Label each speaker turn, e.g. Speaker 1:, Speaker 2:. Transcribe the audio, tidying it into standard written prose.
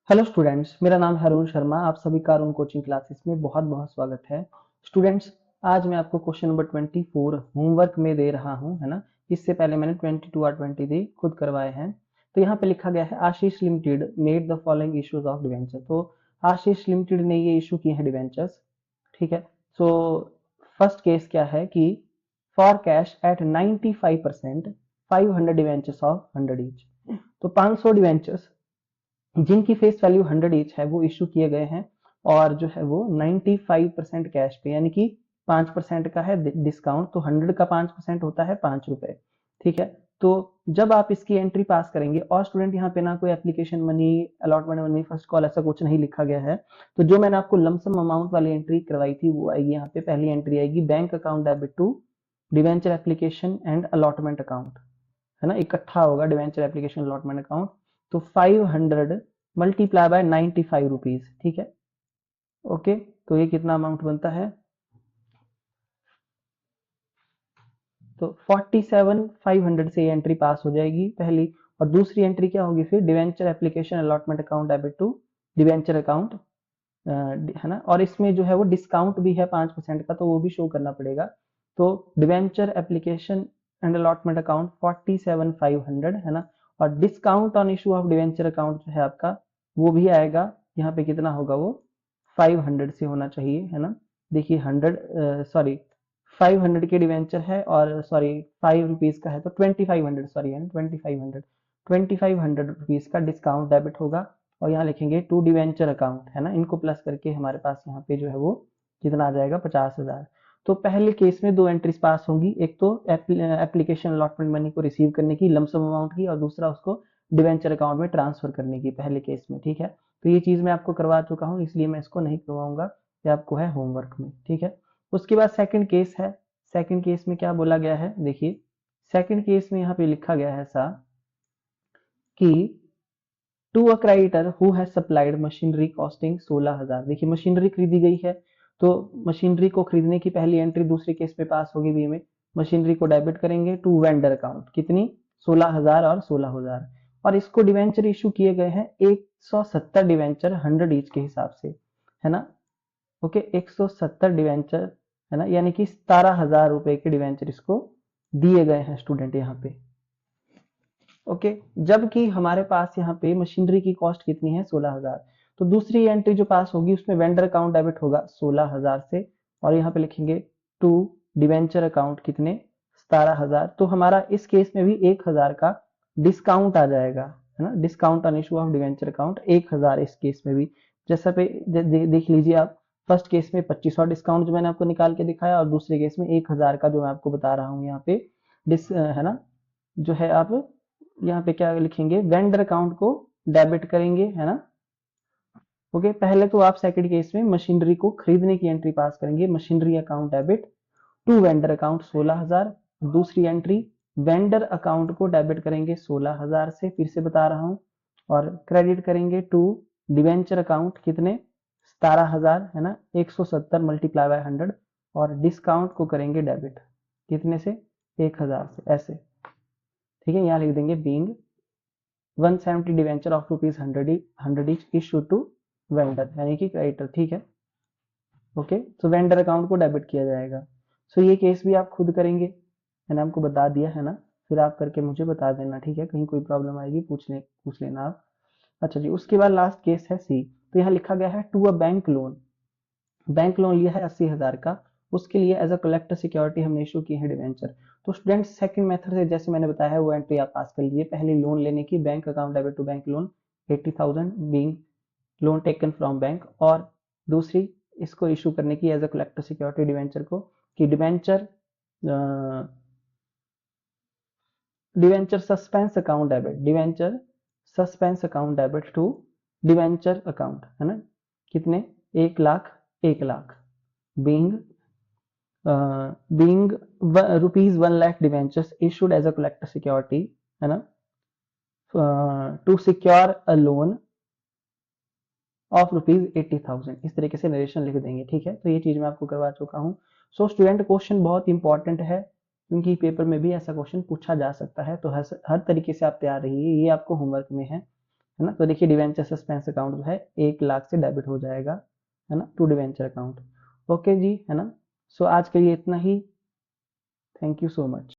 Speaker 1: Hello students, मेरा नाम है अरुण शर्मा। आप सभी का अरुण कोचिंग क्लासेस में बहुत बहुत स्वागत है। स्टूडेंट्स, आज मैं आपको क्वेश्चन नंबर 24 होमवर्क में दे रहा हूं, है ना। इससे पहले मैंने 22 और 23 खुद करवाए हैं। तो यहाँ पे लिखा गया है Ashish limited made the following issues of debenture. तो आशीष लिमिटेड ने ये इशू किए हैं डिवेंचर्स, ठीक है। सो फर्स्ट केस क्या है कि for cash at 95% 500 debentures of 100 each. तो 500 डिवेंचर्स जिनकी फेस वैल्यू 100 ईच है वो इशू किए गए हैं, और जो है वो 95% कैश पे, यानी कि 5% का है डिस्काउंट। तो 100 का 5% होता है 5 रुपए, ठीक है। तो जब आप इसकी एंट्री पास करेंगे, और स्टूडेंट यहाँ पे ना कोई application money, allotment money, first call ऐसा कुछ नहीं लिखा गया है। तो जो मैंने आपको लमसम अमाउंट वाली एंट्री करवाई थी वो आएगी यहाँ पे। पहली एंट्री आएगी bank account debit to debenture application and allotment account, है ना। इकट्ठा होगा डिवेंचर एप्लीकेशन अलॉटमेंट अकाउंट। तो 500 मल्टीप्लाई बाय 95 रुपीज, ठीक है। ओके, तो ये कितना अमाउंट बनता है? तो 47,500 से ये एंट्री पास हो जाएगी पहली। और दूसरी एंट्री क्या होगी फिर? Debenture application allotment account debit to debenture account, है ना। और इसमें जो है वो डिस्काउंट भी है 5% का, तो वो भी शो करना पड़ेगा। तो debenture application and allotment account 47,500, है ना। और discount on issue of debenture account जो है आपका, वो भी आएगा यहाँ पे। कितना होगा वो? 500 से होना चाहिए, है ना। देखिए 500 के डिवेंचर है, और सॉरी 5 रुपीज का है, तो 2500, सॉरी है 2500 रुपीज का डिस्काउंट डेबिट होगा। और यहाँ लिखेंगे टू डिवेंचर अकाउंट, है ना। इनको प्लस करके हमारे पास यहाँ पे जो है वो कितना आ जाएगा? 50,000। तो पहले केस में दो एंट्रीज पास होंगी, एक तो एप्लीकेशन अलॉटमेंट मनी को रिसीव करने की लमसम अमाउंट की, और दूसरा उसको डिवेंचर अकाउंट में ट्रांसफर करने की, पहले केस में, ठीक है। तो ये चीज मैं आपको करवा चुका हूँ, इसलिए मैं इसको नहीं करवाऊंगा, ये आपको है होमवर्क में, ठीक है। उसके बाद सेकंड केस है। सेकंड केस में क्या बोला गया है? देखिए सेकंड केस में यहाँ पे लिखा गया है ऐसा कि to a creditor who has supplied machinery costing 16,000। देखिए मशीनरी खरीदी गई है, तो मशीनरी को खरीदने की पहली एंट्री दूसरे केस में पास होगी बी में। मशीनरी को डेबिट करेंगे टू वेंडर अकाउंट, कितनी? 16,000 और 16,000। और इसको डिवेंचर इशू किए गए हैं 170 डिवेंचर 100 ईच के हिसाब से, है ना। ओके, 170 डिवेंचर, है ना, यानी कि 17,000 रुपए के डिवेंचर इसको दिए गए हैं स्टूडेंट यहाँ पे। ओके, जबकि हमारे पास यहाँ पे मशीनरी की कॉस्ट कितनी है? 16,000। तो दूसरी एंट्री जो पास होगी उसमें वेंडर अकाउंट डेबिट होगा 16,000 से, और यहाँ पे लिखेंगे टू डिवेंचर अकाउंट कितने? 17,000। तो हमारा इस केस में भी 1,000 का डिस्काउंट आ जाएगा, है ना। Discount on issue of debenture account 1,000 इस केस में भी। जैसा पे देख लीजिए आप, फर्स्ट केस में 2500 डिस्काउंट जो मैंने आपको निकाल के दिखाया, और दूसरे केस में 1,000 का जो मैं आपको बता रहा हूँ यहाँ पे है ना। जो है आप यहाँ पे क्या लिखेंगे? वेंडर अकाउंट को डेबिट करेंगे, है ना। ओके, पहले तो आप सेकंड केस में मशीनरी को खरीदने की एंट्री पास करेंगे, machinery account debit to vendor account 16,000। दूसरी एंट्री वेंडर अकाउंट को डेबिट करेंगे 16,000 से, फिर से बता रहा हूं, और क्रेडिट करेंगे टू डिवेंचर अकाउंट कितने? 17,000, है ना। 170 मल्टीप्लाई बाय 100, और डिस्काउंट को करेंगे डेबिट कितने से? 1,000 से, ऐसे, ठीक है। यहाँ लिख देंगे being 170 debenture of rupees 100 each issue to vendor, यानी कि क्रेडिटर, ठीक है। ओके, तो वेंडर अकाउंट को डेबिट किया जाएगा। सो ये केस भी आप खुद करेंगे, मैंने आपको बता दिया, है ना। फिर आप करके मुझे बता देना, ठीक है। कहीं कोई प्रॉब्लम आएगी पूछ लेना आप। अच्छा जी, उसके बाद लास्ट केस है सी। तो यहाँ लिखा गया है to a bank loan. Bank loan लिया है 80,000 का, उसके लिए एज अ कलेक्टर सिक्योरिटी हमने इशू की है डिवेंचर। तो स्टूडेंट सेकंड मेथड से जैसे मैंने बताया है वो एंट्री आप पास कर लीजिए। पहले लोन लेने की, bank account debit to bank loan 80,000 being loan taken from bank, और दूसरी इसको इशू करने की as a collateral security debenture को, कि debenture suspense account debit, debenture suspense account debit to debenture account, है ना। कितने? 1,00,000, 1,00,000 being being rupees 1,00,000 debentures issued as a collateral security, है ना, to secure a loan of rupees 80,000। इस तरीके से नरेशन लिख देंगे, ठीक है। तो ये चीज मैं आपको करवा चुका हूँ। सो स्टूडेंट, क्वेश्चन बहुत इंपॉर्टेंट है, क्योंकि पेपर में भी ऐसा क्वेश्चन पूछा जा सकता है। तो हर तरीके से आप तैयार रहिए, ये आपको होमवर्क में है। है ना। तो देखिए डिवेंचर सस्पेंस अकाउंट जो है 1 लाख से डेबिट हो जाएगा, है ना, to debenture account. Okay ji, है ना। सो आज के लिए इतना ही। Thank you so much.